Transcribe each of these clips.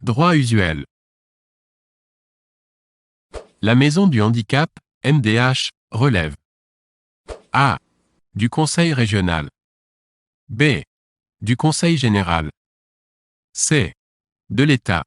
Droit usuel. La Maison du Handicap, MDH, relève A. Du Conseil régional. B. Du Conseil général. C. De l'État.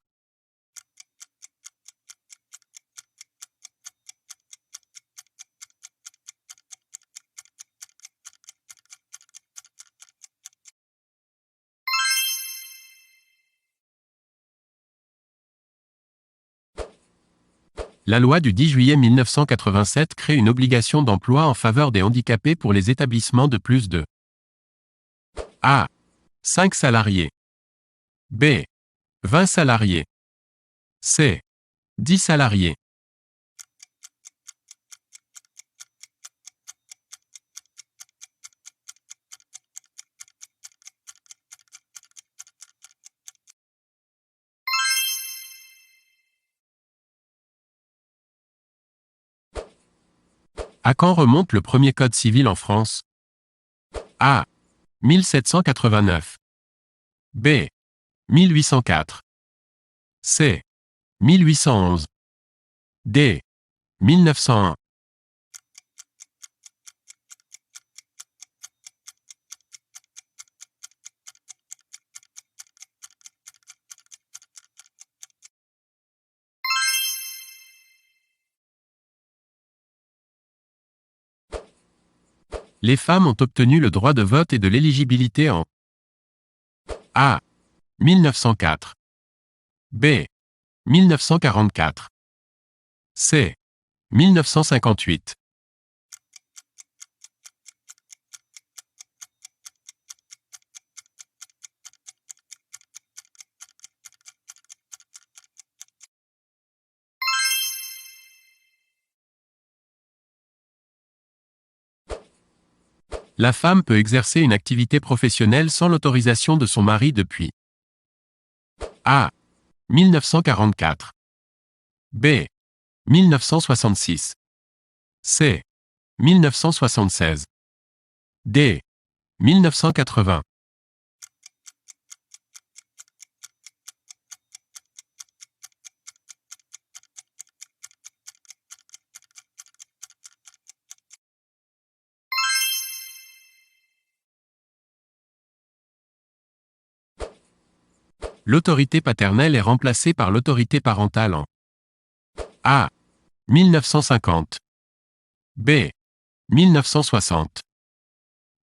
La loi du 10 juillet 1987 crée une obligation d'emploi en faveur des handicapés pour les établissements de plus de A. 5 salariés. B. 20 salariés. C. 10 salariés. À quand remonte le premier code civil en France? A. 1789. B. 1804. C. 1811. D. 1901. Les femmes ont obtenu le droit de vote et de l'éligibilité en A. 1904. B. 1944. C. 1958. La femme peut exercer une activité professionnelle sans l'autorisation de son mari depuis A. 1944. B. 1966. C. 1976. D. 1980. L'autorité paternelle est remplacée par l'autorité parentale en A. 1950. B. 1960.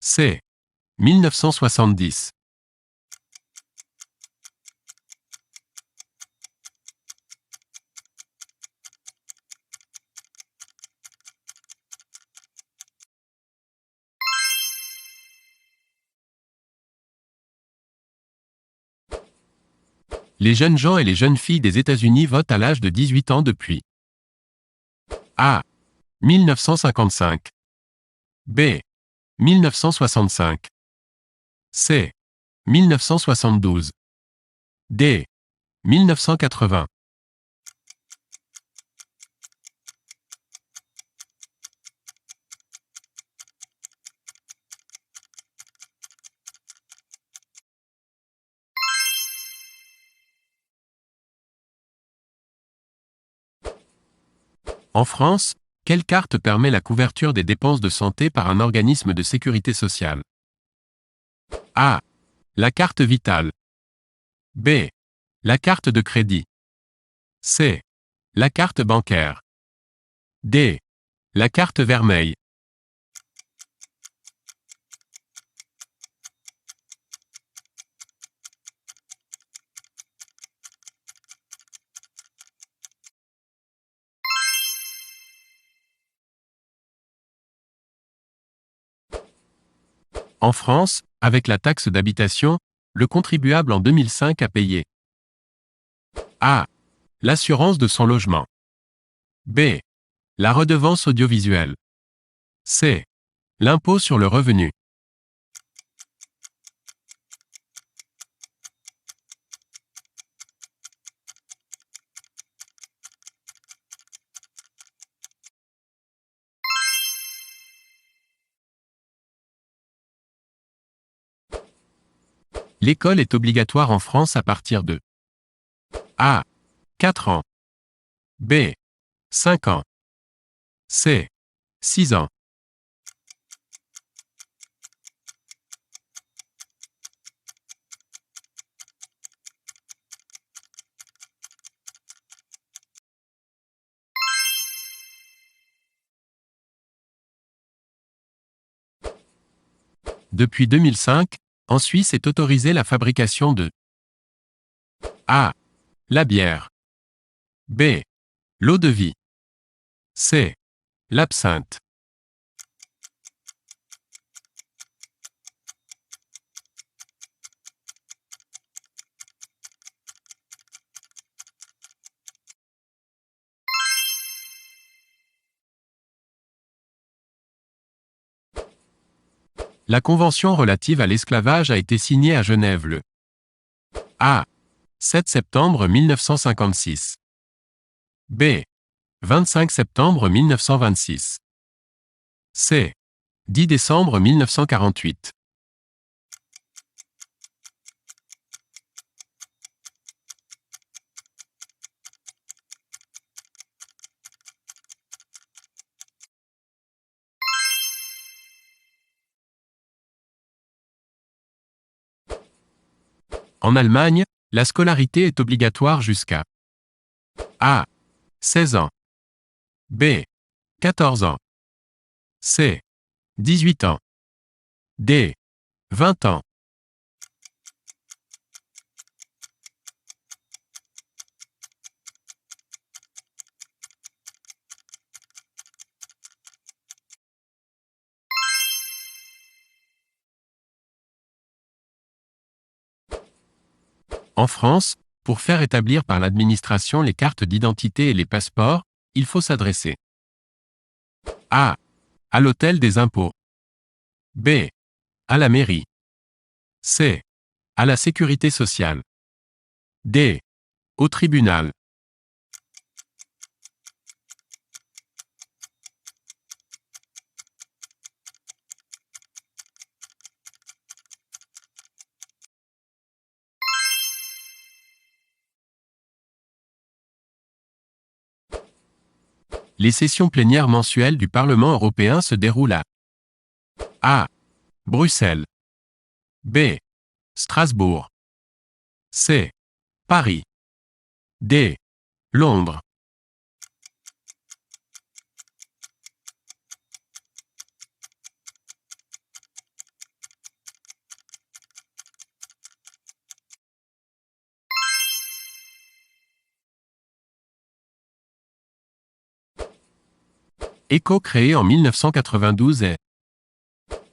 C. 1970. Les jeunes gens et les jeunes filles des États-Unis votent à l'âge de 18 ans depuis A. 1955. B. 1965. C. 1972. D. 1980. En France, quelle carte permet la couverture des dépenses de santé par un organisme de sécurité sociale? A. La carte vitale. B. La carte de crédit. C. La carte bancaire. D. La carte vermeille. En France, avec la taxe d'habitation, le contribuable en 2005 a payé A. L'assurance de son logement. B. La redevance audiovisuelle. C. L'impôt sur le revenu. L'école est obligatoire en France à partir de A. 4 ans. B. 5 ans. C. 6 ans. Depuis 2005, en Suisse est autorisée la fabrication de A. La bière. B. L'eau-de-vie. C. L'absinthe. La Convention relative à l'esclavage a été signée à Genève le A. 7 septembre 1956. B. 25 septembre 1926. C. 10 décembre 1948. En Allemagne, la scolarité est obligatoire jusqu'à A. 16 ans. B. 14 ans. C. 18 ans. D. 20 ans. En France, pour faire établir par l'administration les cartes d'identité et les passeports, il faut s'adresser A. À l'hôtel des impôts. B. À la mairie. C. À la sécurité sociale. D. Au tribunal. Les sessions plénières mensuelles du Parlement européen se déroulent à A. Bruxelles. B. Strasbourg. C. Paris. D. Londres. ECO créé en 1992 est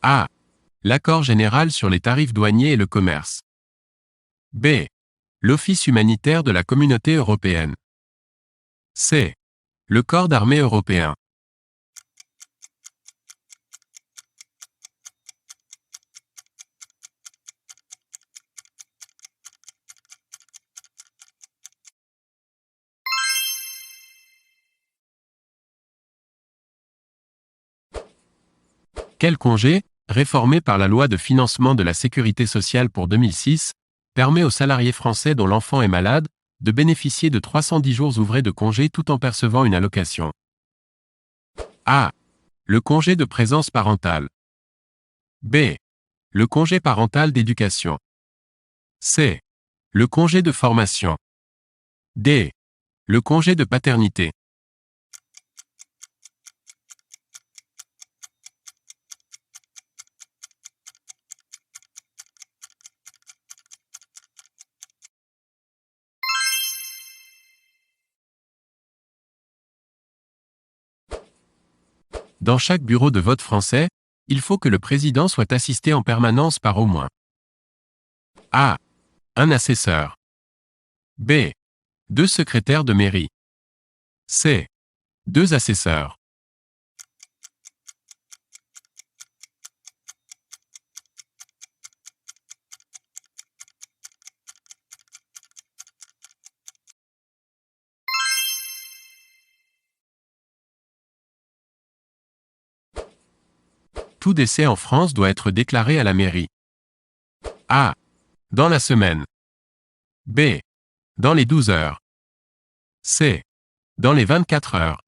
A. L'accord général sur les tarifs douaniers et le commerce. B. L'Office humanitaire de la Communauté européenne. C. Le corps d'armée européen. Quel congé, réformé par la loi de financement de la sécurité sociale pour 2006, permet aux salariés français dont l'enfant est malade, de bénéficier de 310 jours ouvrés de congé tout en percevant une allocation. A. Le congé de présence parentale. B. Le congé parental d'éducation. C. Le congé de formation. D. Le congé de paternité. Dans chaque bureau de vote français, il faut que le président soit assisté en permanence par au moins A. Un assesseur. B. 2 secrétaires de mairie. C. 2 assesseurs. Tout décès en France doit être déclaré à la mairie. A. Dans la semaine. B. Dans les 12 heures. C. Dans les 24 heures.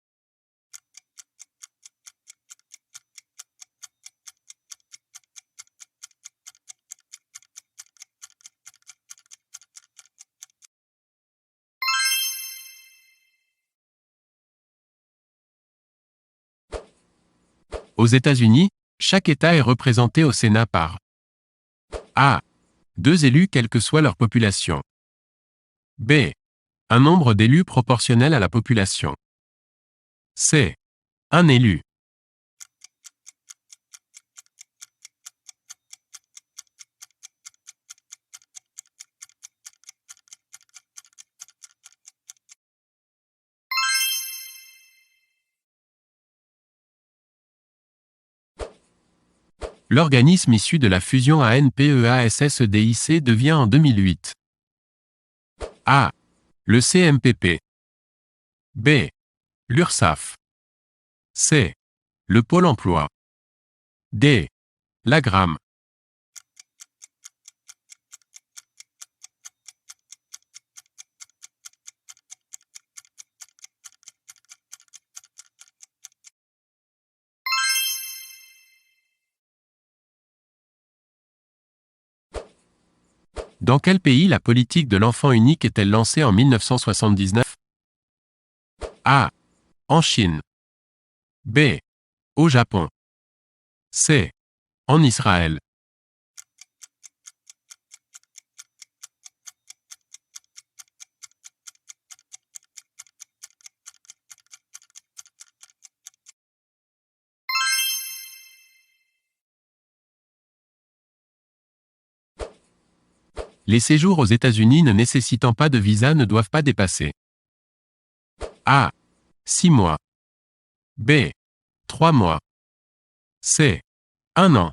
Aux États-Unis, chaque État est représenté au Sénat par A. 2 élus quelle que soit leur population. B. Un nombre d'élus proportionnel à la population. C. Un élu. L'organisme issu de la fusion ANPEASSEDIC devient en 2008. A. Le CMPP. B. L'URSSAF. C. Le Pôle emploi. D. L'AGRAM. Dans quel pays la politique de l'enfant unique est-elle lancée en 1979? A. En Chine. B. Au Japon. C. En Israël. Les séjours aux États-Unis ne nécessitant pas de visa ne doivent pas dépasser A. 6 mois. B. 3 mois. C. 1 an.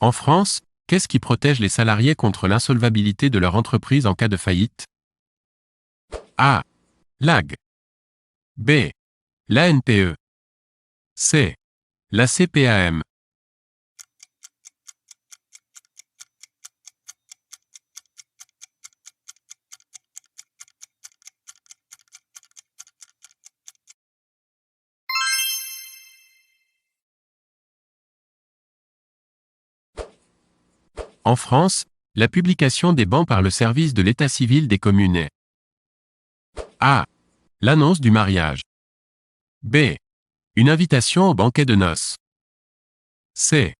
En France, qu'est-ce qui protège les salariés contre l'insolvabilité de leur entreprise en cas de faillite? A. L'AG. B. L'ANPE. C. La CPAM. En France, la publication des bans par le service de l'état civil des communes est A. L'annonce du mariage. B. Une invitation au banquet de noces. C.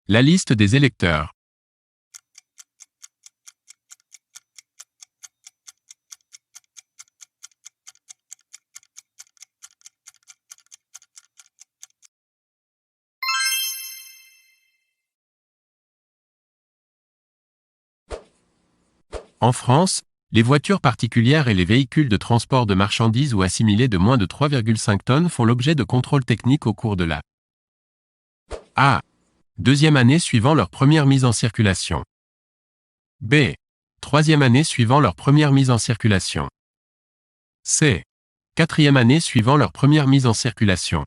La liste des électeurs. En France, les voitures particulières et les véhicules de transport de marchandises ou assimilés de moins de 3,5 tonnes font l'objet de contrôles techniques au cours de la A. Deuxième année suivant leur première mise en circulation. B. Troisième année suivant leur première mise en circulation. C. Quatrième année suivant leur première mise en circulation.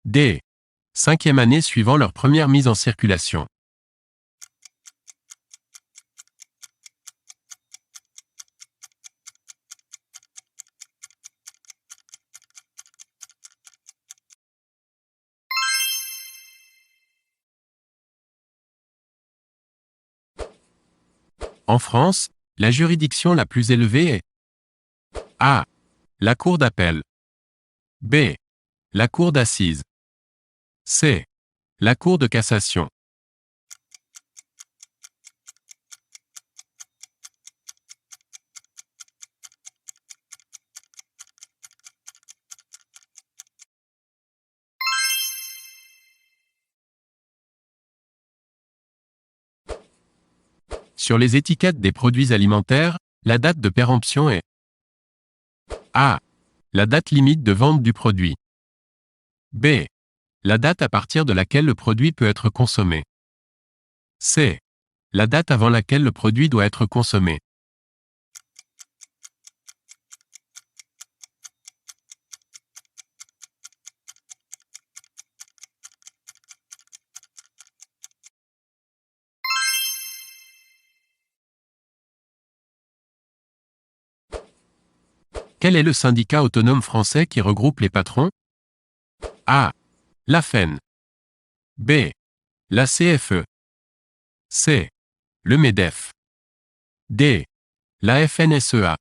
D. Cinquième année suivant leur première mise en circulation. En France, la juridiction la plus élevée est A. La Cour d'appel. B. La Cour d'assises. C. La Cour de cassation. Sur les étiquettes des produits alimentaires, la date de péremption est A. La date limite de vente du produit. B. La date à partir de laquelle le produit peut être consommé. C. La date avant laquelle le produit doit être consommé. Quel est le syndicat autonome français qui regroupe les patrons? A. L'AFEN. B. La CFE. C. Le MEDEF. D. La FNSEA.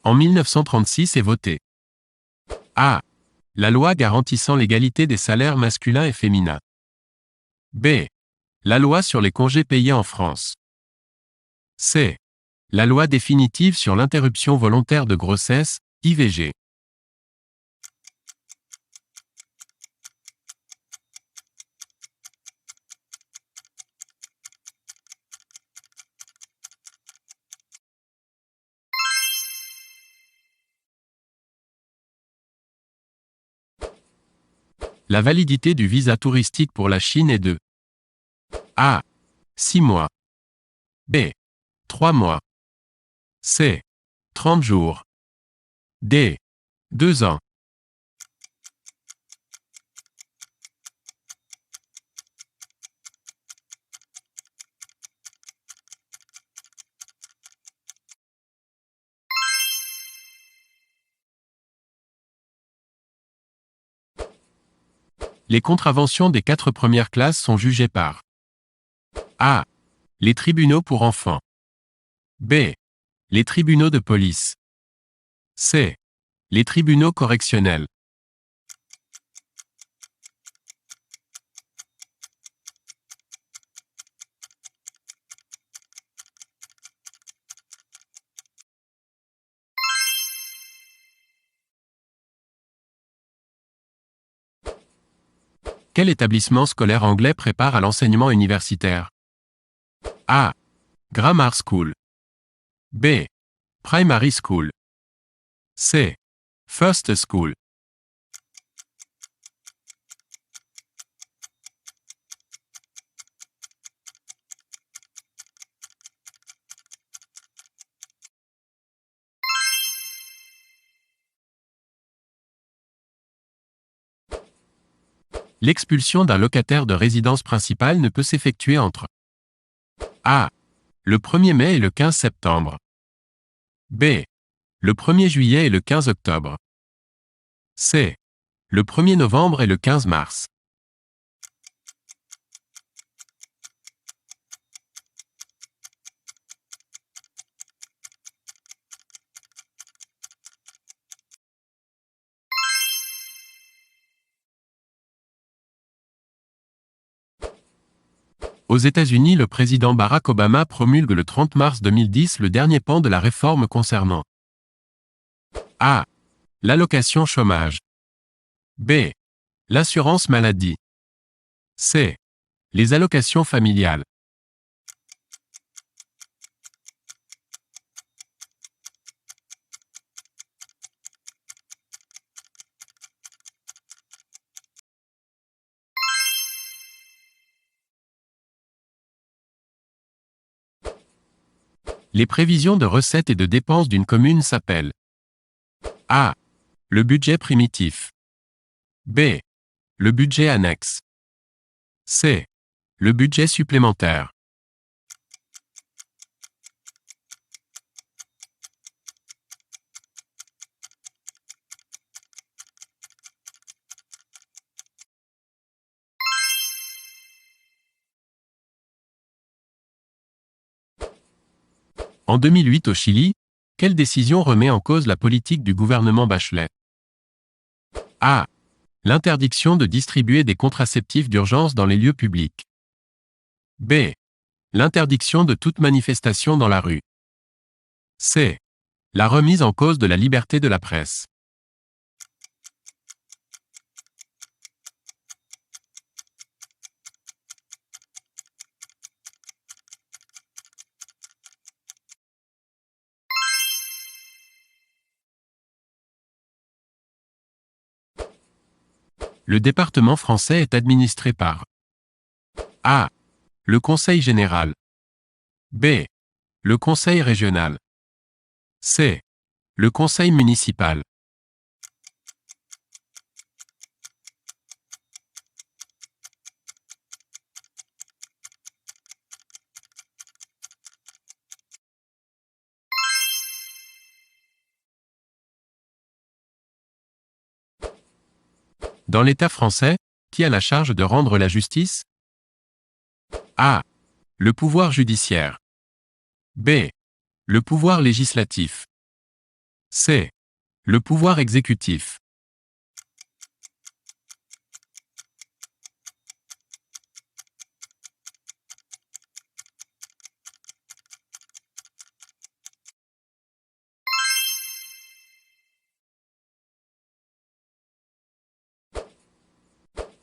En 1936 est votée. A. La loi garantissant l'égalité des salaires masculins et féminins. B. La loi sur les congés payés en France. C. La loi définitive sur l'interruption volontaire de grossesse, IVG. La validité du visa touristique pour la Chine est de A. 6 mois. B. 3 mois. C. 30 jours. D. 2 ans. Les contraventions des 4 premières classes sont jugées par A. Les tribunaux pour enfants. B. Les tribunaux de police. C. Les tribunaux correctionnels. Quel établissement scolaire anglais prépare à l'enseignement universitaire? A. Grammar School. B. Primary School. C. First School. L'expulsion d'un locataire de résidence principale ne peut s'effectuer entre A. Le 1er mai et le 15 septembre. B. Le 1er juillet et le 15 octobre. C. Le 1er novembre et le 15 mars. Aux États-Unis, le président Barack Obama promulgue le 30 mars 2010 le dernier pan de la réforme concernant A. L'allocation chômage. B. L'assurance maladie. C. Les allocations familiales. Les prévisions de recettes et de dépenses d'une commune s'appellent A. Le budget primitif. B. Le budget annexe. C. Le budget supplémentaire. En 2008 au Chili, quelle décision remet en cause la politique du gouvernement Bachelet? A. L'interdiction de distribuer des contraceptifs d'urgence dans les lieux publics. B. L'interdiction de toute manifestation dans la rue. C. La remise en cause de la liberté de la presse. Le département français est administré par A. Le Conseil général. B. Le Conseil régional. C. Le conseil municipal. Dans l'État français, qui a la charge de rendre la justice? A. Le pouvoir judiciaire. B. Le pouvoir législatif. C. Le pouvoir exécutif.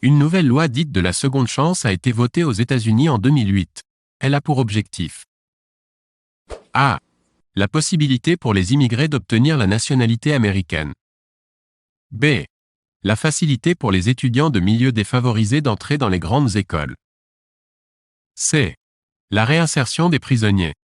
Une nouvelle loi dite de la seconde chance a été votée aux États-Unis en 2008. Elle a pour objectif A. La possibilité pour les immigrés d'obtenir la nationalité américaine. B. La facilité pour les étudiants de milieux défavorisés d'entrer dans les grandes écoles. C. La réinsertion des prisonniers.